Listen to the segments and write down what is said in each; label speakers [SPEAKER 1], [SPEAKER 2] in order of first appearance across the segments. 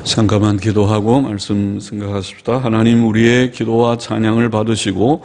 [SPEAKER 1] 잠깐만 기도하고 말씀 생각하십시다. 하나님, 우리의 기도와 찬양을 받으시고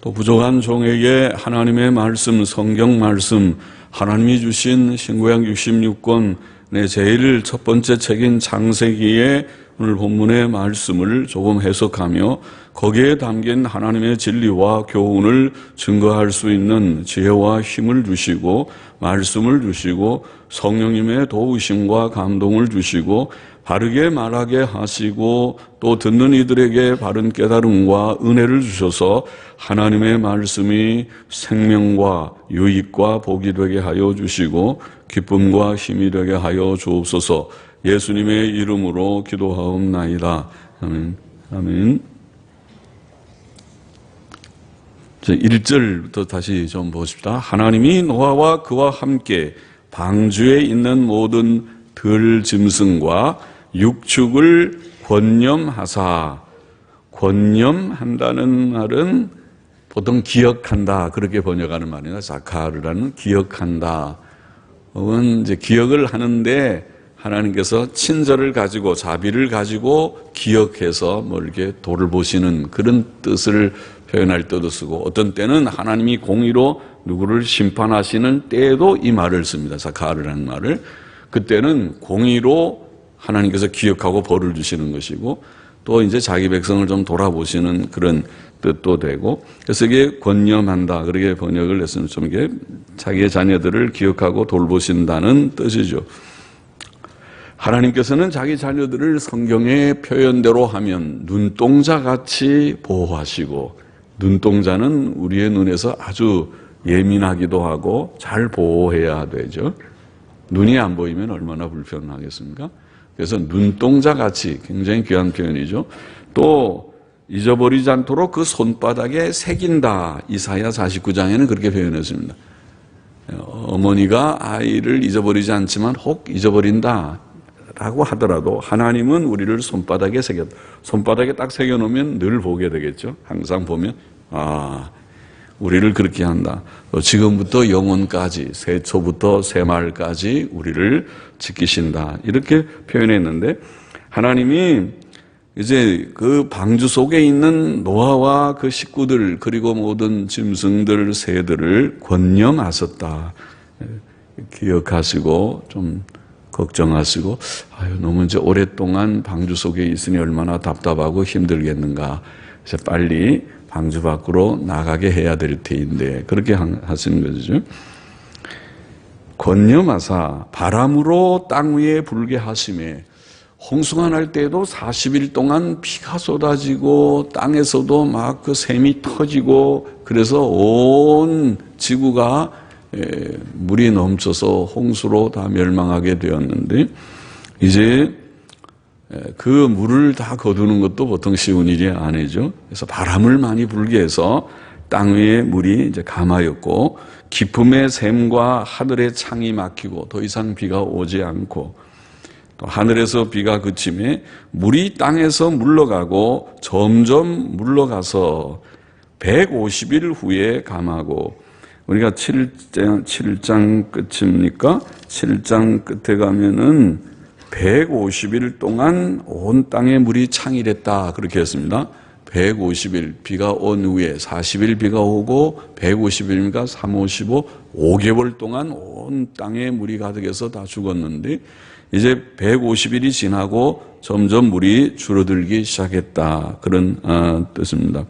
[SPEAKER 1] 또 부족한 종에게 하나님의 말씀, 성경 말씀, 하나님이 주신 신구약 66권의 제일 첫 번째 책인 창세기의 오늘 본문의 말씀을 조금 해석하며 거기에 담긴 하나님의 진리와 교훈을 증거할 수 있는 지혜와 힘을 주시고 말씀을 주시고 성령님의 도우심과 감동을 주시고 바르게 말하게 하시고 또 듣는 이들에게 바른 깨달음과 은혜를 주셔서 하나님의 말씀이 생명과 유익과 복이 되게 하여 주시고 기쁨과 힘이 되게 하여 주옵소서. 예수님의 이름으로 기도하옵나이다. 아멘. 아멘. 1절부터 다시 좀 보십시다. 하나님이 노아와 그와 함께 방주에 있는 모든 들 짐승과 육축을 권념하사. 권념한다는 말은 보통 기억한다 그렇게 번역하는 말이나 자카르라는 기억한다. 혹은 이제 기억을 하는데 하나님께서 친절을 가지고 자비를 가지고 기억해서 뭐 이렇게 돌보시는 그런 뜻을 표현할 때도 쓰고 어떤 때는 하나님이 공의로 누구를 심판하시는 때에도 이 말을 씁니다. 자카르라는 말을. 그때는 공의로 하나님께서 기억하고 벌을 주시는 것이고 또 이제 자기 백성을 좀 돌아보시는 그런 뜻도 되고 그래서 이게 권념한다 그렇게 번역을 했으면 좀 이게 자기의 자녀들을 기억하고 돌보신다는 뜻이죠. 하나님께서는 자기 자녀들을 성경의 표현대로 하면 눈동자같이 보호하시고 눈동자는 우리의 눈에서 아주 예민하기도 하고 잘 보호해야 되죠. 눈이 안 보이면 얼마나 불편하겠습니까? 그래서 눈동자같이 굉장히 귀한 표현이죠. 또 잊어버리지 않도록 그 손바닥에 새긴다. 이사야 49장에는 그렇게 표현했습니다. 어머니가 아이를 잊어버리지 않지만 혹 잊어버린다 라고 하더라도 하나님은 우리를 손바닥에 새겼다. 손바닥에 딱 새겨놓으면 늘 보게 되겠죠. 항상 보면 우리를 그렇게 한다. 지금부터 영원까지 새초부터 새말까지 우리를 지키신다. 이렇게 표현했는데 하나님이 이제 그 방주 속에 있는 노아와 그 식구들 그리고 모든 짐승들 새들을 권념하셨다. 기억하시고 좀 걱정하시고 너무 이제 오랫동안 방주 속에 있으니 얼마나 답답하고 힘들겠는가. 그래서 빨리 방주 밖으로 나가게 해야 될 테인데 그렇게 하시는 거죠. 권념하사 바람으로 땅 위에 불게 하심에 홍수가 날 때에도 40일 동안 비가 쏟아지고 땅에서도 막 그 샘이 터지고 그래서 온 지구가 물이 넘쳐서 홍수로 다 멸망하게 되었는데 이제 그 물을 다 거두는 것도 보통 쉬운 일이 아니죠. 그래서 바람을 많이 불게 해서 땅 위에 물이 이제 감하였고 깊음의 샘과 하늘의 창이 막히고 더 이상 비가 오지 않고 또 하늘에서 비가 그침에 물이 땅에서 물러가고 점점 물러가서 150일 후에 감하고 우리가 7장 끝입니까? 7장 끝에 가면은 150일 동안 온 땅에 물이 창이랬다 그렇게 했습니다. 150일 비가 온 후에 40일 비가 오고 150일이니까 3, 55, 5개월 동안 온 땅에 물이 가득해서 다 죽었는데 이제 150일이 지나고 점점 물이 줄어들기 시작했다 그런 뜻입니다.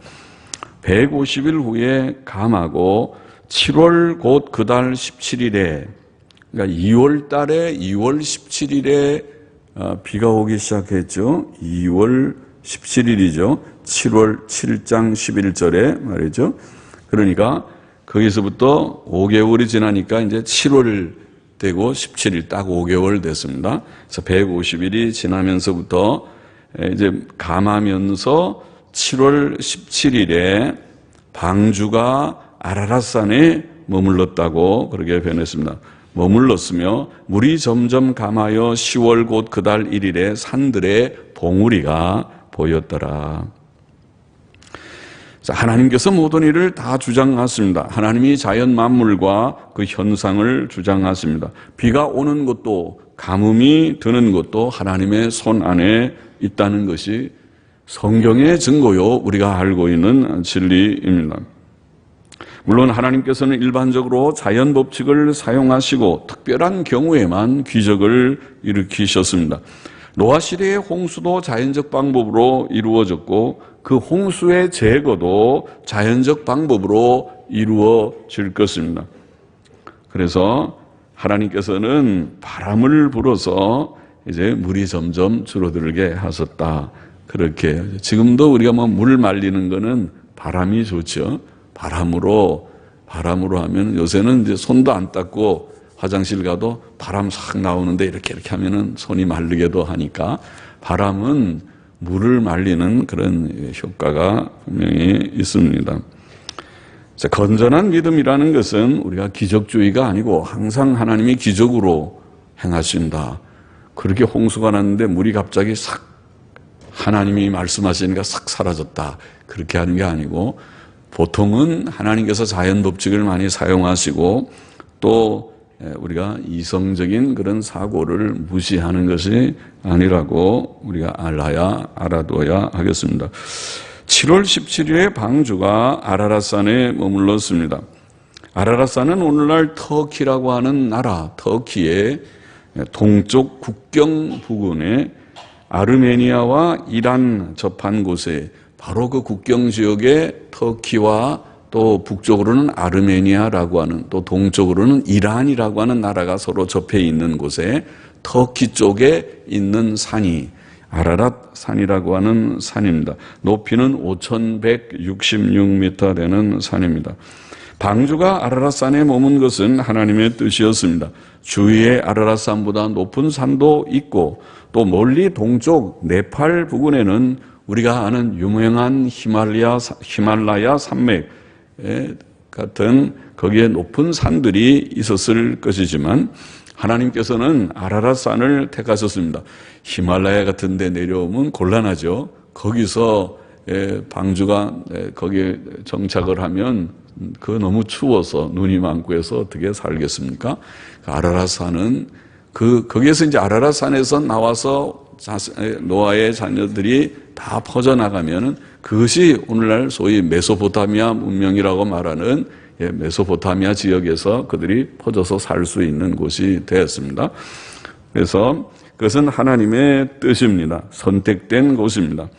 [SPEAKER 1] 150일 후에 감하고 7월 곧 그 달 17일에 그러니까 2월 달에 2월 17일에 비가 오기 시작했죠. 2월 17일이죠. 7장 11절에 말이죠. 그러니까 거기서부터 5개월이 지나니까 이제 7월 되고 17일 딱 5개월 됐습니다. 그래서 150일이 지나면서부터 이제 감하면서 7월 17일에 방주가 아라랏산에 머물렀다고 그렇게 표현했습니다. 머물렀으며 물이 점점 감하여 10월 곧 그 달 1일에 산들의 봉우리가 보였더라. 하나님께서 모든 일을 다 주장하십니다. 하나님이 자연 만물과 그 현상을 주장하십니다. 비가 오는 것도 가뭄이 드는 것도 하나님의 손 안에 있다는 것이 성경의 증거요, 우리가 알고 있는 진리입니다. 물론 하나님께서는 일반적으로 자연 법칙을 사용하시고 특별한 경우에만 기적을 일으키셨습니다. 노아 시대의 홍수도 자연적 방법으로 이루어졌고 그 홍수의 제거도 자연적 방법으로 이루어질 것입니다. 그래서 하나님께서는 바람을 불어서 이제 물이 점점 줄어들게 하셨다. 그렇게 지금도 우리가 뭐 물 말리는 거는 바람이 좋죠. 바람으로 하면 요새는 이제 손도 안 닦고 화장실 가도 바람 싹 나오는데 이렇게 하면은 손이 마르기도 하니까 바람은 물을 말리는 그런 효과가 분명히 있습니다. 자, 건전한 믿음이라는 것은 우리가 기적주의가 아니고 항상 하나님이 기적으로 행하신다. 그렇게 홍수가 났는데 물이 갑자기 싹 하나님이 말씀하시니까 싹 사라졌다. 그렇게 하는 게 아니고 보통은 하나님께서 자연 법칙을 많이 사용하시고 또 우리가 이성적인 그런 사고를 무시하는 것이 아니라고 우리가 알아둬야 하겠습니다. 7월 17일에 방주가 아라랏산에 머물렀습니다. 아라랏산은 오늘날 터키라고 하는 나라, 터키의 동쪽 국경 부근에 아르메니아와 이란 접한 곳에 바로 그 국경 지역에 터키와 또 북쪽으로는 아르메니아라고 하는 또 동쪽으로는 이란이라고 하는 나라가 서로 접해 있는 곳에 터키 쪽에 있는 산이 아라랏 산이라고 하는 산입니다. 높이는 5,166m 되는 산입니다. 방주가 아라랏 산에 머문 것은 하나님의 뜻이었습니다. 주위에 아라랏 산보다 높은 산도 있고 또 멀리 동쪽 네팔 부근에는 우리가 아는 유명한 히말라야 산맥 같은 거기에 높은 산들이 있었을 것이지만 하나님께서는 아라랏 산을 택하셨습니다. 히말라야 같은 데 내려오면 곤란하죠. 거기서 방주가 거기에 정착을 하면 그 너무 추워서 눈이 많고 해서 어떻게 살겠습니까? 아라랏 산은 거기에서 이제 아라랏 산에서 나와서 노아의 자녀들이 다 퍼져나가면은 그것이 오늘날 소위 메소포타미아 문명이라고 말하는 메소포타미아 지역에서 그들이 퍼져서 살 수 있는 곳이 되었습니다. 그래서 그것은 하나님의 뜻입니다. 선택된 곳입니다.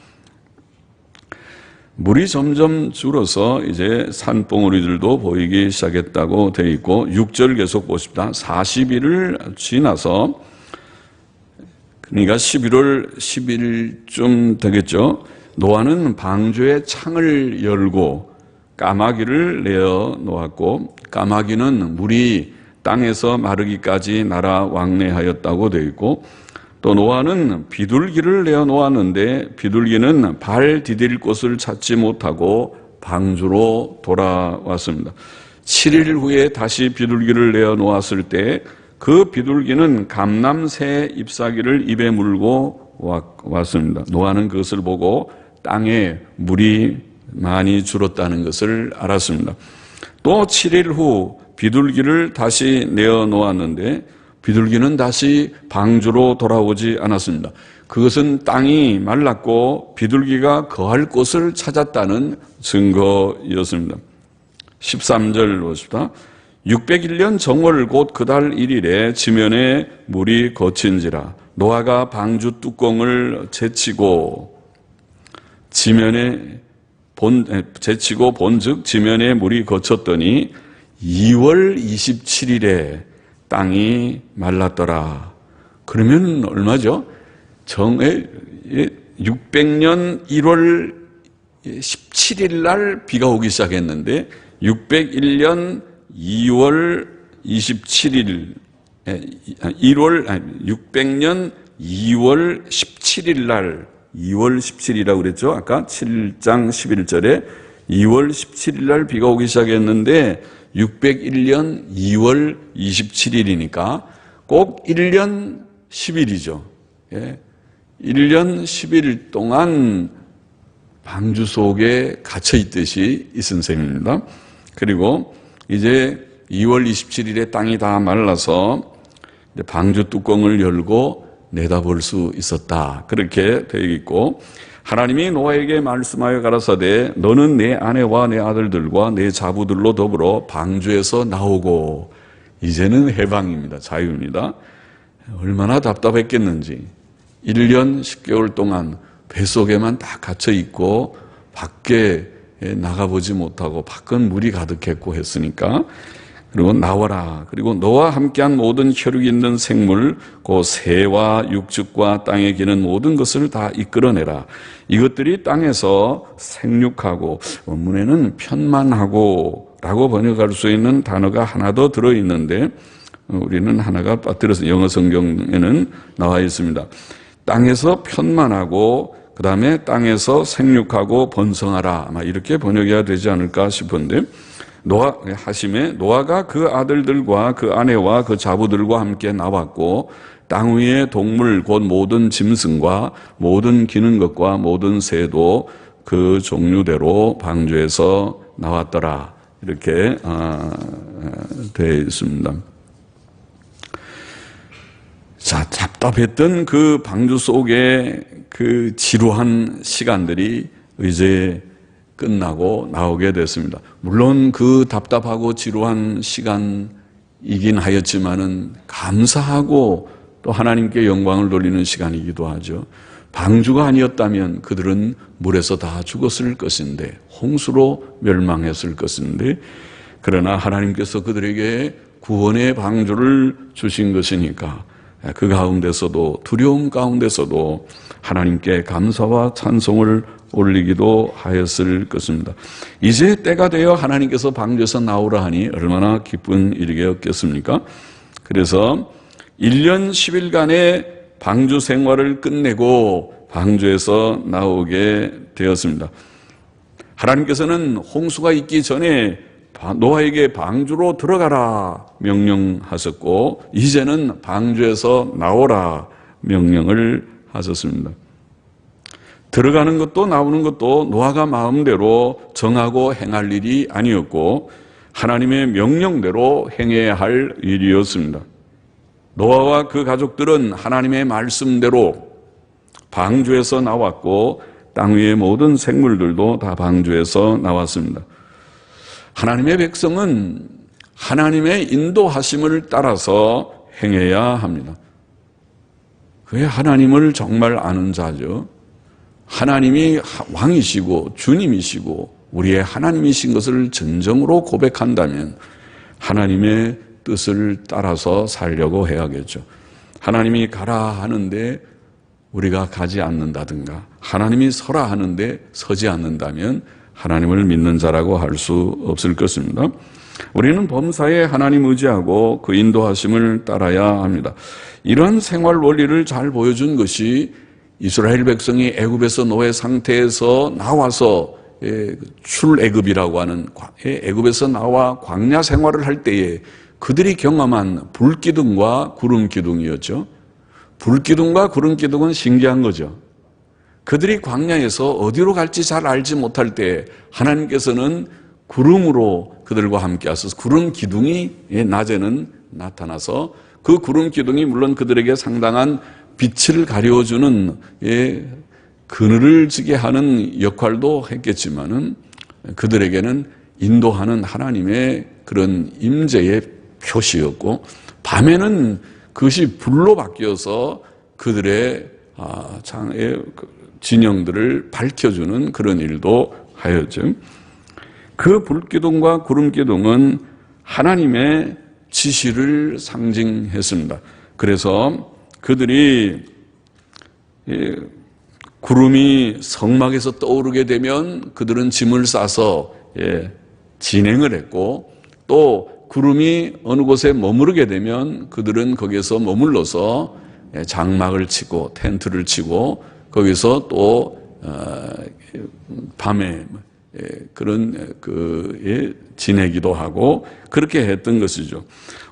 [SPEAKER 1] 물이 점점 줄어서 이제 산봉우리들도 보이기 시작했다고 되어 있고 6절 계속 보십시다. 40일을 지나서 그러니까 11월 10일쯤 되겠죠. 노아는 방주의 창을 열고 까마귀를 내어 놓았고 까마귀는 물이 땅에서 마르기까지 날아 왕래하였다고 되어 있고 또 노아는 비둘기를 내어 놓았는데 비둘기는 발 디딜 곳을 찾지 못하고 방주로 돌아왔습니다. 7일 후에 다시 비둘기를 내어 놓았을 때 그 비둘기는 감람새 잎사귀를 입에 물고 왔습니다. 노아는 그것을 보고 땅에 물이 많이 줄었다는 것을 알았습니다. 또 7일 후 비둘기를 다시 내어 놓았는데 비둘기는 다시 방주로 돌아오지 않았습니다. 그것은 땅이 말랐고 비둘기가 거할 곳을 찾았다는 증거였습니다. 13절 보십시다. 601년 정월 곧 그달 1일에 지면에 물이 거친지라 노아가 방주 뚜껑을 제치고 본즉 지면에 물이 거쳤더니 2월 27일에 땅이 말랐더라. 그러면 얼마죠? 600년 1월 17일 날 비가 오기 시작했는데 601년 2월 27일 600년 2월 17일 날 2월 17일이라고 그랬죠. 아까 7장 11절에 2월 17일 날 비가 오기 시작했는데 601년 2월 27일이니까 꼭 1년 10일이죠. 1년 10일 동안 방주 속에 갇혀 있듯이 있은 셈입니다. 그리고 이제 2월 27일에 땅이 다 말라서 이제 방주 뚜껑을 열고 내다볼 수 있었다. 그렇게 되어 있고, 하나님이 노아에게 말씀하여 가라사대 너는 내 아내와 내 아들들과 내 자부들로 더불어 방주에서 나오고, 이제는 해방입니다. 자유입니다. 얼마나 답답했겠는지 1년 10개월 동안 뱃속에만 딱 갇혀 있고 밖에 나가보지 못하고 밖은 물이 가득했고 했으니까, 그리고 나와라. 그리고 너와 함께한 모든 혈육이 있는 생물, 그 새와 육축과 땅에 기는 모든 것을 다 이끌어내라. 이것들이 땅에서 생육하고, 원문에는 편만하고 라고 번역할 수 있는 단어가 하나 더 들어있는데 우리는 하나가 빠뜨려서 영어 성경에는 나와 있습니다. 땅에서 편만하고 그 다음에 땅에서 생육하고 번성하라, 아마 이렇게 번역해야 되지 않을까 싶은데, 노아가 그 아들들과 그 아내와 그 자부들과 함께 나왔고 땅 위의 동물 곧 모든 짐승과 모든 기는 것과 모든 새도 그 종류대로 방주에서 나왔더라. 이렇게 되어 있습니다. 자, 답답했던 그 방주 속에 그 지루한 시간들이 이제 끝나고 나오게 됐습니다. 물론 그 답답하고 지루한 시간이긴 하였지만은 감사하고 또 하나님께 영광을 돌리는 시간이기도 하죠. 방주가 아니었다면 그들은 물에서 다 죽었을 것인데, 홍수로 멸망했을 것인데, 그러나 하나님께서 그들에게 구원의 방주를 주신 것이니까 그 가운데서도, 두려움 가운데서도 하나님께 감사와 찬송을 올리기도 하였을 것입니다. 이제 때가 되어 하나님께서 방주에서 나오라 하니 얼마나 기쁜 일이겠습니까? 그래서 1년 10일간의 방주 생활을 끝내고 방주에서 나오게 되었습니다. 하나님께서는 홍수가 있기 전에 노아에게 방주로 들어가라 명령하셨고, 이제는 방주에서 나오라 명령을 하셨습니다. 들어가는 것도 나오는 것도 노아가 마음대로 정하고 행할 일이 아니었고 하나님의 명령대로 행해야 할 일이었습니다. 노아와 그 가족들은 하나님의 말씀대로 방주에서 나왔고 땅 위의 모든 생물들도 다 방주에서 나왔습니다. 하나님의 백성은 하나님의 인도하심을 따라서 행해야 합니다. 그게 하나님을 정말 아는 자죠. 하나님이 왕이시고 주님이시고 우리의 하나님이신 것을 진정으로 고백한다면 하나님의 뜻을 따라서 살려고 해야겠죠. 하나님이 가라 하는데 우리가 가지 않는다든가, 하나님이 서라 하는데 서지 않는다면 하나님을 믿는 자라고 할 수 없을 것입니다. 우리는 범사에 하나님 의지하고 그 인도하심을 따라야 합니다. 이런 생활 원리를 잘 보여준 것이 이스라엘 백성이 애굽에서 노예 상태에서 나와서 출애굽이라고 하는 애굽에서 나와 광야 생활을 할 때에 그들이 경험한 불기둥과 구름기둥이었죠. 불기둥과 구름기둥은 신기한 거죠. 그들이 광야에서 어디로 갈지 잘 알지 못할 때 하나님께서는 구름으로 그들과 함께 하셔서 구름기둥이 낮에는 나타나서 그 구름기둥이 물론 그들에게 상당한 빛을 가려주는 그늘을 지게 하는 역할도 했겠지만은 그들에게는 인도하는 하나님의 그런 임재의 표시였고, 밤에는 그것이 불로 바뀌어서 그들의 진영들을 밝혀주는 그런 일도 하였죠. 그 불기둥과 구름기둥은 하나님의 지시를 상징했습니다. 그래서 그들이 구름이 성막에서 떠오르게 되면 그들은 짐을 싸서 진행을 했고, 또 구름이 어느 곳에 머무르게 되면 그들은 거기에서 머물러서 장막을 치고 텐트를 치고 거기서 또 밤에 그런 지내기도 하고 그렇게 했던 것이죠.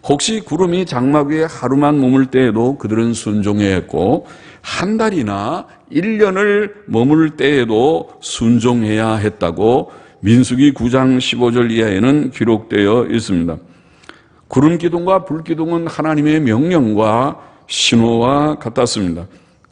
[SPEAKER 1] 혹시 구름이 장막 위에 하루만 머물 때에도 그들은 순종해야 했고, 한 달이나 1년을 머물 때에도 순종해야 했다고 민수기 9장 15절 이하에는 기록되어 있습니다. 구름 기둥과 불 기둥은 하나님의 명령과 신호와 같았습니다.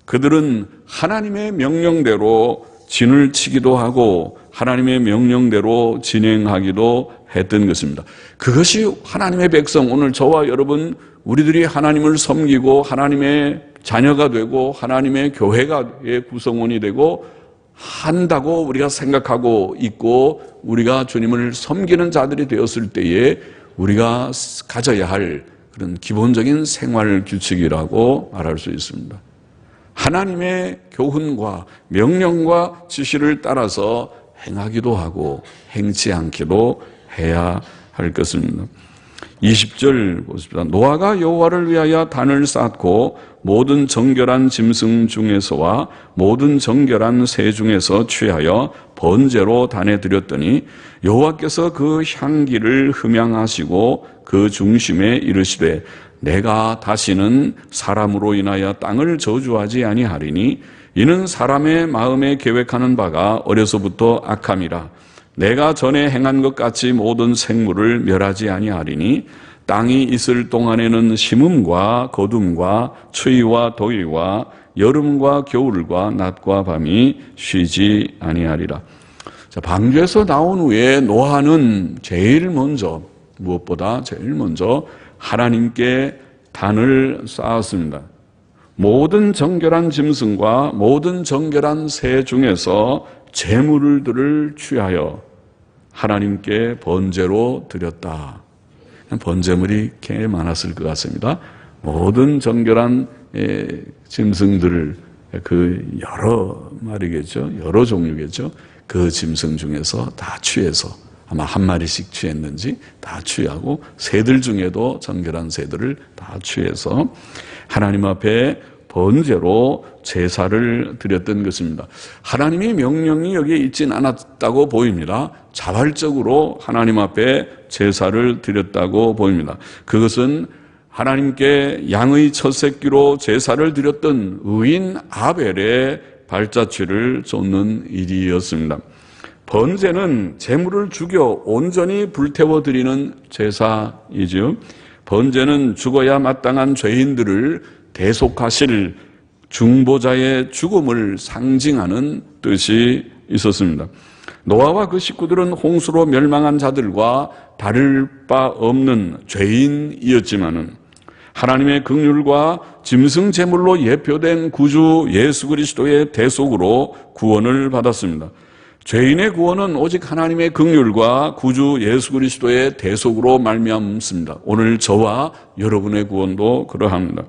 [SPEAKER 1] 그들은 하나님의 명령대로 진을 치기도 하고 하나님의 명령대로 진행하기도 했던 것입니다. 그것이 하나님의 백성, 오늘 저와 여러분 우리들이 하나님을 섬기고 하나님의 자녀가 되고 하나님의 교회의 구성원이 되고 한다고 우리가 생각하고 있고 우리가 주님을 섬기는 자들이 되었을 때에 우리가 가져야 할 그런 기본적인 생활 규칙이라고 말할 수 있습니다. 하나님의 교훈과 명령과 지시를 따라서 행하기도 하고 행치 않기도 해야 할 것입니다. 20절 보십시다. 노아가 여호와를 위하여 단을 쌓고 모든 정결한 짐승 중에서와 모든 정결한 새 중에서 취하여 번제로 단에 드렸더니 여호와께서 그 향기를 흠양하시고 그 중심에 이르시되 내가 다시는 사람으로 인하여 땅을 저주하지 아니하리니 이는 사람의 마음에 계획하는 바가 어려서부터 악함이라. 내가 전에 행한 것 같이 모든 생물을 멸하지 아니하리니 땅이 있을 동안에는 심음과 거둠과 추위와 더위와 여름과 겨울과 낮과 밤이 쉬지 아니하리라. 자, 방주에서 나온 후에 노아는 무엇보다 제일 먼저 하나님께 단을 쌓았습니다. 모든 정결한 짐승과 모든 정결한 새 중에서 제물들을 취하여 하나님께 번제로 드렸다. 번제물이 꽤 많았을 것 같습니다. 모든 정결한 짐승들을 여러 마리겠죠. 여러 종류겠죠. 그 짐승 중에서 다 취해서 아마 한 마리씩 취했는지 다 취하고 새들 중에도 정결한 새들을 다 취해서 하나님 앞에 번제로 제사를 드렸던 것입니다. 하나님의 명령이 여기에 있진 않았다고 보입니다. 자발적으로 하나님 앞에 제사를 드렸다고 보입니다. 그것은 하나님께 양의 첫 새끼로 제사를 드렸던 의인 아벨의 발자취를 쫓는 일이었습니다. 번제는 제물을 죽여 온전히 불태워 드리는 제사이죠. 번제는 죽어야 마땅한 죄인들을 대속하실 중보자의 죽음을 상징하는 뜻이 있었습니다. 노아와 그 식구들은 홍수로 멸망한 자들과 다를 바 없는 죄인이었지만은 하나님의 긍휼과 짐승 제물로 예표된 구주 예수 그리스도의 대속으로 구원을 받았습니다. 죄인의 구원은 오직 하나님의 긍휼과 구주 예수 그리스도의 대속으로 말미암습니다. 오늘 저와 여러분의 구원도 그러합니다.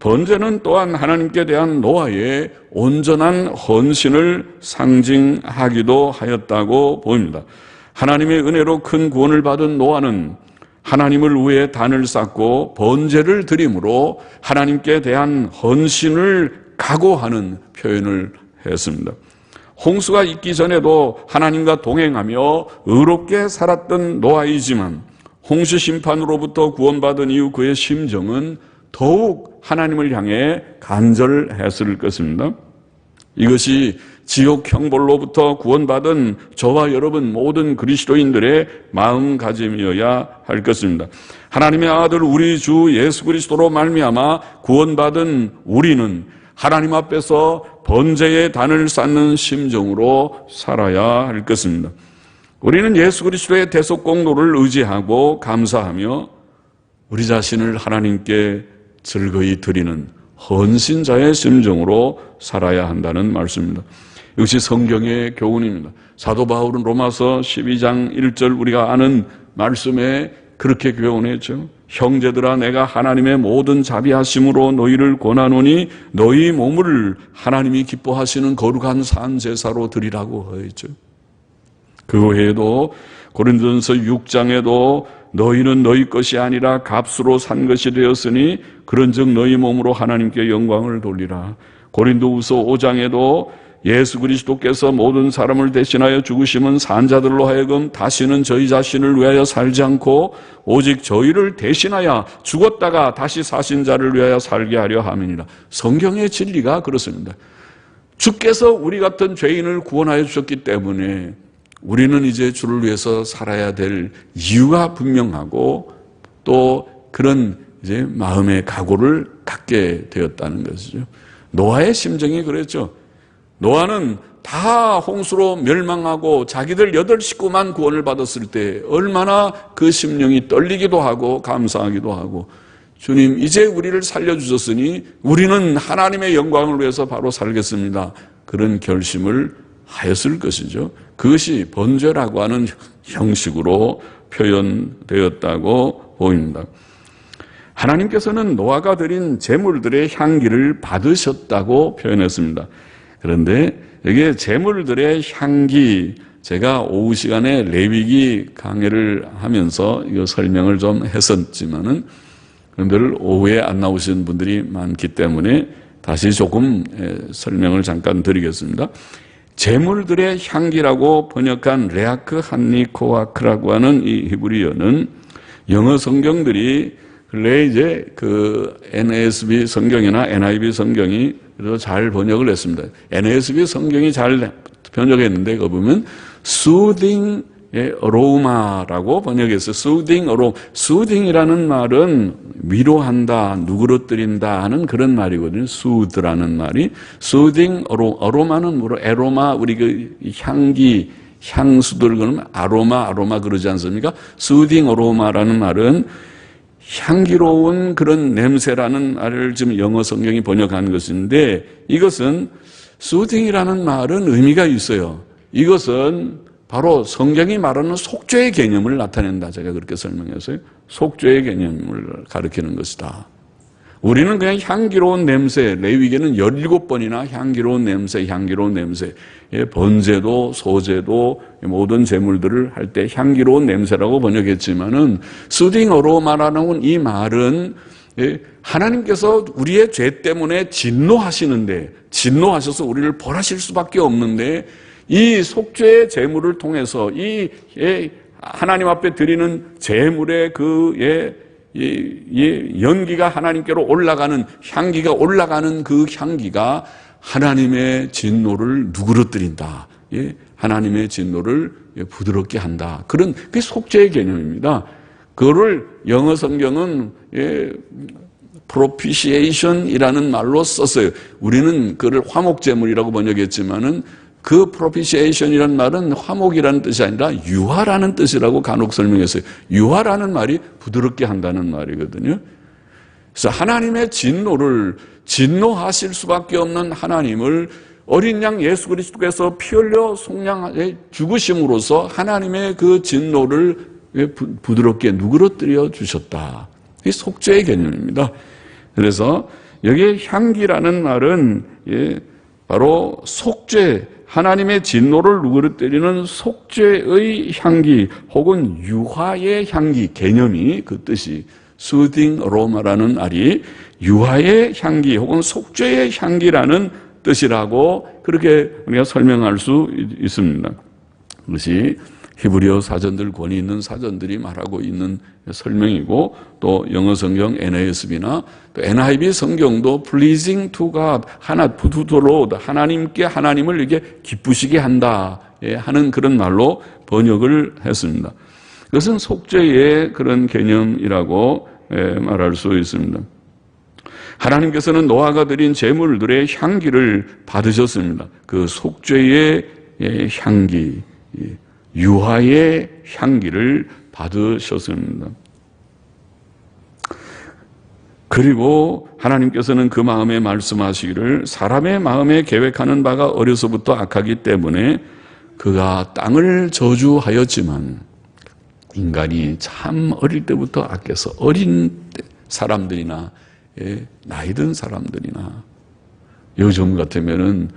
[SPEAKER 1] 번제는 또한 하나님께 대한 노아의 온전한 헌신을 상징하기도 하였다고 보입니다. 하나님의 은혜로 큰 구원을 받은 노아는 하나님을 위해 단을 쌓고 번제를 드림으로 하나님께 대한 헌신을 각오하는 표현을 했습니다. 홍수가 있기 전에도 하나님과 동행하며 의롭게 살았던 노아이지만 홍수 심판으로부터 구원받은 이후 그의 심정은 더욱 하나님을 향해 간절했을 것입니다. 이것이 지옥 형벌로부터 구원받은 저와 여러분 모든 그리스도인들의 마음가짐이어야 할 것입니다. 하나님의 아들 우리 주 예수 그리스도로 말미암아 구원받은 우리는 하나님 앞에서 번제의 단을 쌓는 심정으로 살아야 할 것입니다. 우리는 예수 그리스도의 대속 공로를 의지하고 감사하며 우리 자신을 하나님께 즐거이 드리는 헌신자의 심정으로 살아야 한다는 말씀입니다. 역시 성경의 교훈입니다. 사도 바울은 로마서 12장 1절 우리가 아는 말씀에 그렇게 교훈했죠. 형제들아 내가 하나님의 모든 자비하심으로 너희를 권하노니 너희 몸을 하나님이 기뻐하시는 거룩한 산 제사로 드리라고 하였죠. 그 외에도 고린도전서 6장에도 너희는 너희 것이 아니라 값으로 산 것이 되었으니 그런즉 너희 몸으로 하나님께 영광을 돌리라. 고린도후서 5장에도 예수 그리스도께서 모든 사람을 대신하여 죽으심은 산자들로 하여금 다시는 저희 자신을 위하여 살지 않고 오직 저희를 대신하여 죽었다가 다시 사신 자를 위하여 살게 하려 함이니라. 성경의 진리가 그렇습니다. 주께서 우리 같은 죄인을 구원하여 주셨기 때문에 우리는 이제 주를 위해서 살아야 될 이유가 분명하고 또 그런 이제 마음의 각오를 갖게 되었다는 것이죠. 노아의 심정이 그랬죠. 노아는 다 홍수로 멸망하고 자기들 8식구만 구원을 받았을 때 얼마나 그 심령이 떨리기도 하고 감사하기도 하고, 주님 이제 우리를 살려주셨으니 우리는 하나님의 영광을 위해서 바로 살겠습니다, 그런 결심을 하였을 것이죠. 그것이 번제라고 하는 형식으로 표현되었다고 보입니다. 하나님께서는 노아가 드린 제물들의 향기를 받으셨다고 표현했습니다. 그런데 여기에 제물들의 향기, 제가 오후 시간에 레위기 강해를 하면서 이거 설명을 좀 했었지만은 늘 오후에 안 나오신 분들이 많기 때문에 다시 조금 설명을 잠깐 드리겠습니다. 제물들의 향기라고 번역한 레아크 한니코아크라고 하는 이 히브리어는 영어 성경들이 근래 이제 그 NASB 성경이나 NIV 성경이 그래서 잘 번역을 했습니다. NASB 성경이 잘 번역했는데 그 보면 soothing aroma라고 번역했어요. soothing aroma. soothing이라는 말은 위로한다, 누그러뜨린다 하는 그런 말이거든요. soothe라는 말이. soothing aroma는 뭐로? aroma, 우리 그 향기, 향수들 그러면 아로마 그러지 않습니까? soothing aroma라는 말은 향기로운 그런 냄새라는 말을 지금 영어 성경이 번역한 것인데, 이것은 soothing이라는 말은 의미가 있어요. 이것은 바로 성경이 말하는 속죄의 개념을 나타낸다. 제가 그렇게 설명했어요. 속죄의 개념을 가리키는 것이다. 우리는 그냥 향기로운 냄새, 레위기는 17번이나 향기로운 냄새, 번제도, 소제도, 모든 제물들을 할 때 향기로운 냄새라고 번역했지만은, soothing aroma라는 이 말은 하나님께서 우리의 죄 때문에 진노하셔서 우리를 벌하실 수밖에 없는데, 이 속죄의 제물을 통해서 이 하나님 앞에 드리는 제물의 연기가 하나님께로 올라가는, 향기가 올라가는 그 향기가 하나님의 진노를 누그러뜨린다. 하나님의 진노를 부드럽게 한다. 그런 그게 속죄의 개념입니다. 그거를 영어 성경은 propitiation이라는 말로 썼어요. 우리는 그걸 화목제물이라고 번역했지만은 그 propitiation이라는 말은 화목이라는 뜻이 아니라 유화라는 뜻이라고 간혹 설명했어요. 유화라는 말이 부드럽게 한다는 말이거든요. 그래서 하나님의 진노하실 수밖에 없는 하나님을 어린 양 예수 그리스도께서 피 흘려 속량해 죽으심으로써 하나님의 그 진노를 부드럽게 누그러뜨려 주셨다. 이 속죄의 개념입니다. 그래서 여기에 향기라는 말은 바로 속죄, 하나님의 진노를 누그러뜨리는 속죄의 향기 혹은 유화의 향기, 개념이 그 뜻이 soothing aroma라는 말이 유화의 향기 혹은 속죄의 향기라는 뜻이라고 그렇게 우리가 설명할 수 있습니다. 그것이 히브리어 사전들, 권위 있는 사전들이 말하고 있는 설명이고, 또 영어 성경 NASB나 또 NIV 성경도 pleasing to God, to the Lord, 하나님께 하나님을 이렇게 기쁘시게 한다 하는 그런 말로 번역을 했습니다. 그것은 속죄의 그런 개념이라고 말할 수 있습니다. 하나님께서는 노아가 드린 제물들의 향기를 받으셨습니다. 그 속죄의 향기, 유화의 향기를 받으셨습니다. 그리고 하나님께서는 그 마음에 말씀하시기를 사람의 마음에 계획하는 바가 어려서부터 악하기 때문에 그가 땅을 저주하였지만, 인간이 참 어릴 때부터 악해서 어린 사람들이나 나이 든 사람들이나 요즘 같으면은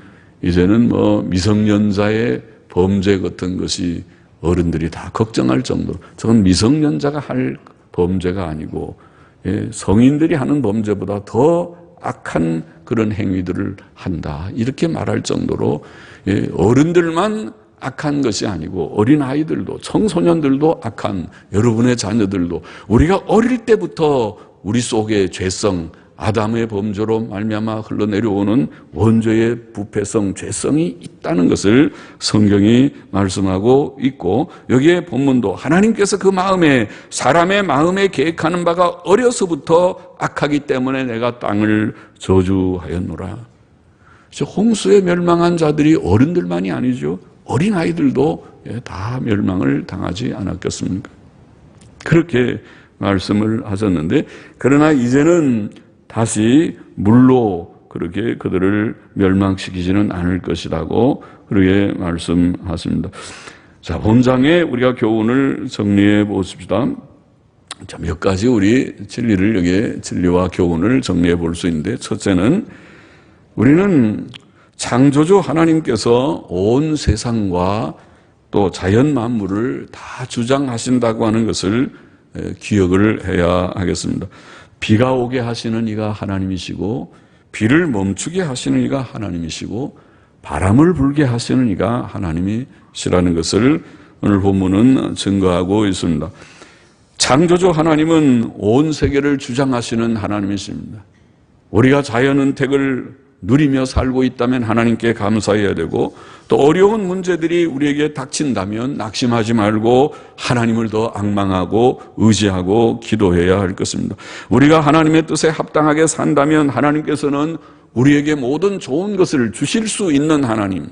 [SPEAKER 1] 이제는 미성년자의 범죄 같은 것이 어른들이 다 걱정할 정도로, 저건 미성년자가 할 범죄가 아니고 성인들이 하는 범죄보다 더 악한 그런 행위들을 한다, 이렇게 말할 정도로 어른들만 악한 것이 아니고 어린아이들도, 청소년들도 악한, 여러분의 자녀들도 우리가 어릴 때부터 우리 속에 죄성, 아담의 범죄로 말미암아 흘러내려오는 원죄의 부패성, 죄성이 있다는 것을 성경이 말씀하고 있고, 여기에 본문도 하나님께서 그 마음에, 사람의 마음에 계획하는 바가 어려서부터 악하기 때문에 내가 땅을 저주하였노라. 홍수에 멸망한 자들이 어른들만이 아니죠. 어린아이들도 다 멸망을 당하지 않았겠습니까? 그렇게 말씀을 하셨는데, 그러나 이제는 다시 물로 그렇게 그들을 멸망시키지는 않을 것이라고 그렇게 말씀하십니다. 자, 본장에 우리가 교훈을 정리해 보십시다. 자, 몇 가지 우리 진리를, 여기에 진리와 교훈을 정리해 볼 수 있는데, 첫째는 우리는 창조주 하나님께서 온 세상과 또 자연 만물을 다 주장하신다고 하는 것을 기억을 해야 하겠습니다. 비가 오게 하시는 이가 하나님이시고, 비를 멈추게 하시는 이가 하나님이시고, 바람을 불게 하시는 이가 하나님이시라는 것을 오늘 본문은 증거하고 있습니다. 창조주 하나님은 온 세계를 주장하시는 하나님이십니다. 우리가 자연은택을 누리며 살고 있다면 하나님께 감사해야 되고, 또 어려운 문제들이 우리에게 닥친다면 낙심하지 말고 하나님을 더 앙망하고 의지하고 기도해야 할 것입니다. 우리가 하나님의 뜻에 합당하게 산다면 하나님께서는 우리에게 모든 좋은 것을 주실 수 있는 하나님,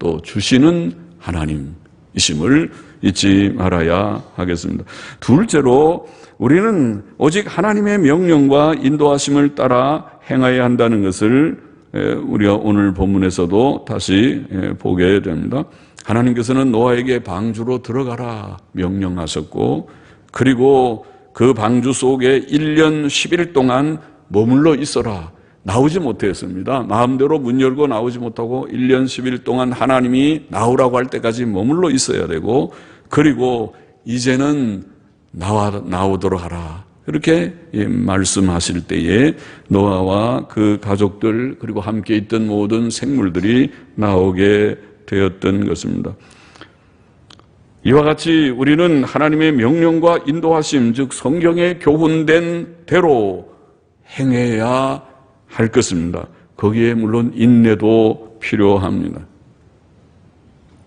[SPEAKER 1] 또 주시는 하나님이심을 잊지 말아야 하겠습니다. 둘째로 우리는 오직 하나님의 명령과 인도하심을 따라 행해야 한다는 것을 우리가 오늘 본문에서도 다시 보게 됩니다. 하나님께서는 노아에게 방주로 들어가라 명령하셨고, 그리고 그 방주 속에 1년 10일 동안 머물러 있어라. 나오지 못했습니다. 마음대로 문 열고 나오지 못하고 1년 10일 동안 하나님이 나오라고 할 때까지 머물러 있어야 되고, 그리고 이제는 나오도록 하라. 그렇게 말씀하실 때에 노아와 그 가족들, 그리고 함께 있던 모든 생물들이 나오게 되었던 것입니다. 이와 같이 우리는 하나님의 명령과 인도하심, 즉 성경에 교훈된 대로 행해야 할 것입니다. 거기에 물론 인내도 필요합니다.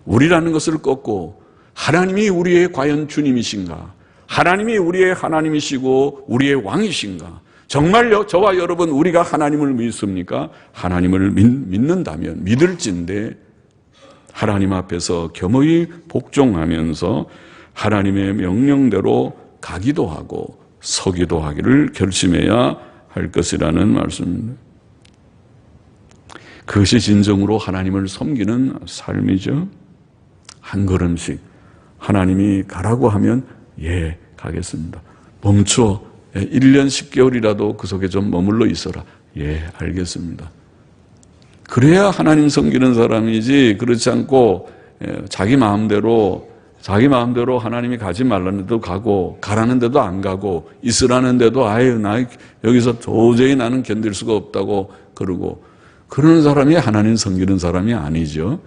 [SPEAKER 1] 우리라는 것을 꺾고 하나님이 우리의 과연 주님이신가? 하나님이 우리의 하나님이시고 우리의 왕이신가? 정말 저와 여러분, 우리가 하나님을 믿습니까? 하나님을 믿는다면 믿을진데 하나님 앞에서 겸허히 복종하면서 하나님의 명령대로 가기도 하고 서기도 하기를 결심해야 할 것이라는 말씀입니다. 그것이 진정으로 하나님을 섬기는 삶이죠. 한 걸음씩 하나님이 가라고 하면 예, 가겠습니다. 멈춰. 1년 10개월이라도 그 속에 좀 머물러 있어라. 예, 알겠습니다. 그래야 하나님 섬기는 사람이지, 그렇지 않고 자기 마음대로 하나님이 가지 말라는 데도 가고, 가라는 데도 안 가고, 있으라는 데도 아유, 나 여기서 도저히 나는 견딜 수가 없다고 그러고, 그러는 사람이 하나님 섬기는 사람이 아니죠.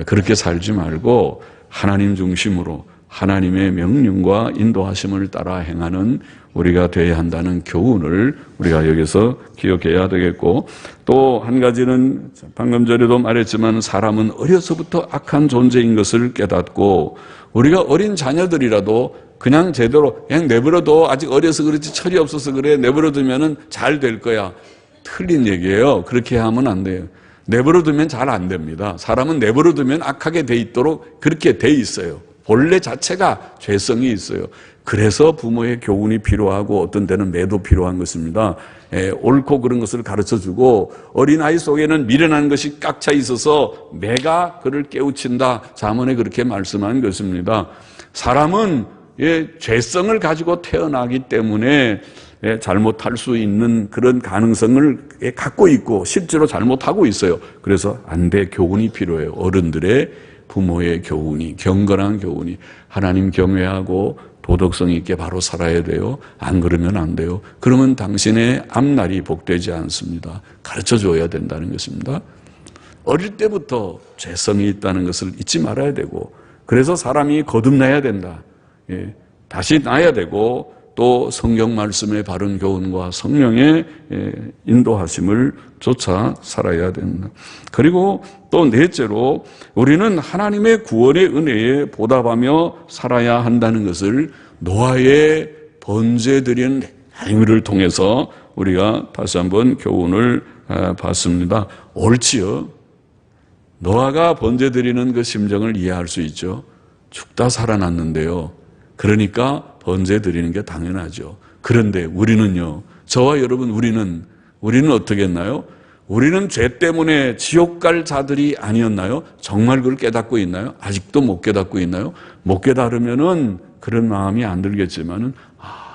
[SPEAKER 1] 그렇게 살지 말고 하나님 중심으로 하나님의 명령과 인도하심을 따라 행하는 우리가 되어야 한다는 교훈을 우리가 여기서 기억해야 되겠고, 또 한 가지는 방금 전에도 말했지만 사람은 어려서부터 악한 존재인 것을 깨닫고, 우리가 어린 자녀들이라도 그냥 제대로 그냥 내버려둬, 아직 어려서 그렇지 철이 없어서 그래, 내버려두면 잘 될 거야. 틀린 얘기예요. 그렇게 하면 안 돼요. 내버려두면 잘 안 됩니다. 사람은 내버려두면 악하게 돼 있도록 그렇게 돼 있어요. 본래 자체가 죄성이 있어요. 그래서 부모의 교훈이 필요하고 어떤 때는 매도 필요한 것입니다. 옳고 그런 것을 가르쳐주고, 어린아이 속에는 미련한 것이 꽉 차 있어서 매가 그를 깨우친다. 잠언에 그렇게 말씀한 것입니다. 사람은 죄성을 가지고 태어나기 때문에 잘못할 수 있는 그런 가능성을 갖고 있고 실제로 잘못하고 있어요. 그래서 안돼 교훈이 필요해요. 어른들의, 부모의 교훈이, 경건한 교훈이. 하나님 경외하고 도덕성 있게 바로 살아야 돼요. 안 그러면 안 돼요. 그러면 당신의 앞날이 복되지 않습니다. 가르쳐줘야 된다는 것입니다. 어릴 때부터 죄성이 있다는 것을 잊지 말아야 되고, 그래서 사람이 거듭나야 된다. 다시 나야 되고, 또 성경 말씀의 바른 교훈과 성령의 인도하심을 쫓아 살아야 된다. 그리고 또 넷째로 우리는 하나님의 구원의 은혜에 보답하며 살아야 한다는 것을 노아의 번제드리는 행위를 통해서 우리가 다시 한번 교훈을 받습니다. 옳지요. 노아가 번제드리는 그 심정을 이해할 수 있죠. 죽다 살아났는데요. 그러니까 번제드리는 게 당연하죠. 그런데 우리는요, 저와 여러분 우리는 어떻게 했나요? 우리는 죄 때문에 지옥 갈 자들이 아니었나요? 정말 그걸 깨닫고 있나요? 아직도 못 깨닫고 있나요? 못 깨달으면은 그런 마음이 안 들겠지만은,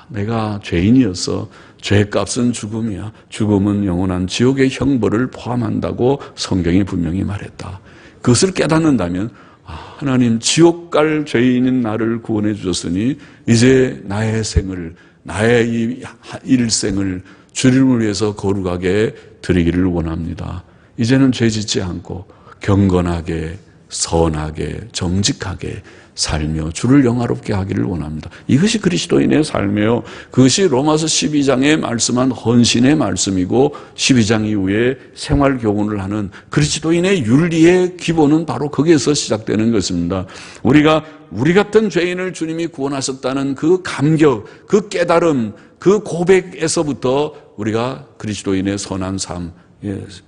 [SPEAKER 1] 내가 죄인이었어. 죄값은 죽음이야. 죽음은 영원한 지옥의 형벌을 포함한다고 성경이 분명히 말했다. 그것을 깨닫는다면, 하나님 지옥 갈 죄인인 나를 구원해 주셨으니 이제 나의 생을, 나의 이 일생을 주님을 위해서 거룩하게 드리기를 원합니다. 이제는 죄 짓지 않고 경건하게, 선하게, 정직하게 살며 주를 영화롭게 하기를 원합니다. 이것이 그리스도인의 삶이에요. 그것이 로마서 12장에 말씀한 헌신의 말씀이고 12장 이후에 생활 교훈을 하는 그리스도인의 윤리의 기본은 바로 거기에서 시작되는 것입니다. 우리가 우리 같은 죄인을 주님이 구원하셨다는 그 감격, 그 깨달음, 그 고백에서부터 우리가 그리스도인의 선한 삶,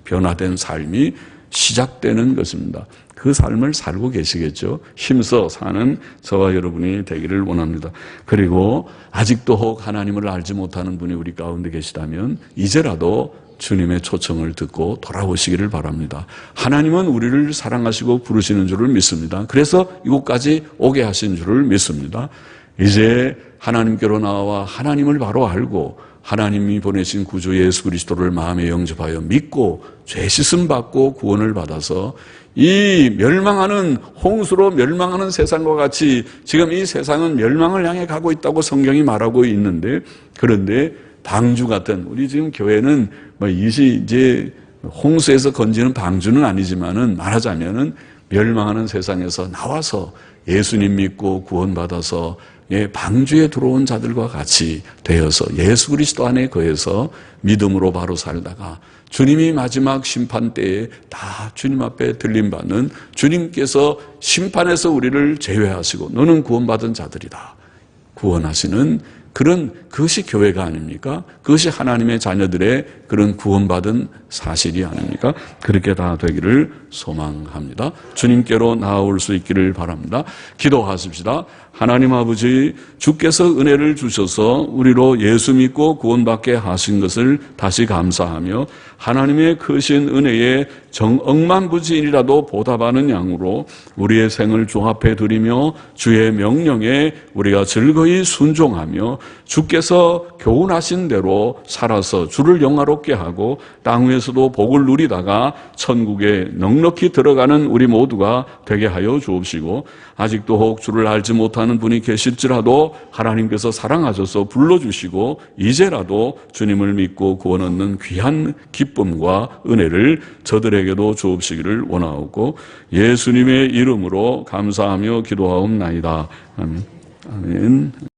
[SPEAKER 1] 변화된 삶이 시작되는 것입니다. 그 삶을 살고 계시겠죠. 힘써 사는 저와 여러분이 되기를 원합니다. 그리고 아직도 혹 하나님을 알지 못하는 분이 우리 가운데 계시다면 이제라도 주님의 초청을 듣고 돌아오시기를 바랍니다. 하나님은 우리를 사랑하시고 부르시는 줄을 믿습니다. 그래서 이곳까지 오게 하신 줄을 믿습니다. 이제 하나님께로 나와 하나님을 바로 알고 하나님이 보내신 구주 예수 그리스도를 마음에 영접하여 믿고 죄 씻음 받고 구원을 받아서 이 멸망하는 홍수로 멸망하는 세상과 같이 지금 이 세상은 멸망을 향해 가고 있다고 성경이 말하고 있는데, 그런데 방주 같은, 우리 지금 교회는 이제 홍수에서 건지는 방주는 아니지만은 말하자면은 멸망하는 세상에서 나와서 예수님 믿고 구원받아서 방주에 들어온 자들과 같이 되어서 예수 그리스도 안에 거해서 믿음으로 바로 살다가 주님이 마지막 심판 때에 다 주님 앞에 들림받는, 주님께서 심판에서 우리를 제외하시고 너는 구원받은 자들이다 구원하시는 그것이 교회가 아닙니까? 그것이 하나님의 자녀들의 그런 구원받은 사실이 아닙니까? 그렇게 다 되기를 소망합니다. 주님께로 나아올 수 있기를 바랍니다. 기도하십시다. 하나님 아버지, 주께서 은혜를 주셔서 우리로 예수 믿고 구원받게 하신 것을 다시 감사하며 하나님의 크신 은혜에 억만부지인이라도 보답하는 양으로 우리의 생을 주 앞에 드리며 주의 명령에 우리가 즐거이 순종하며 주께서 교훈하신 대로 살아서 주를 영화롭게 하고 땅 위에서도 복을 누리다가 천국에 넉넉히 들어가는 우리 모두가 되게 하여 주옵시고, 아직도 혹 주를 알지 못하는 분이 계실지라도 하나님께서 사랑하셔서 불러주시고 이제라도 주님을 믿고 구원 얻는 귀한 기쁨과 은혜를 저들에게도 주옵시기를 원하옵고 예수님의 이름으로 감사하며 기도하옵나이다. 아멘. 아멘.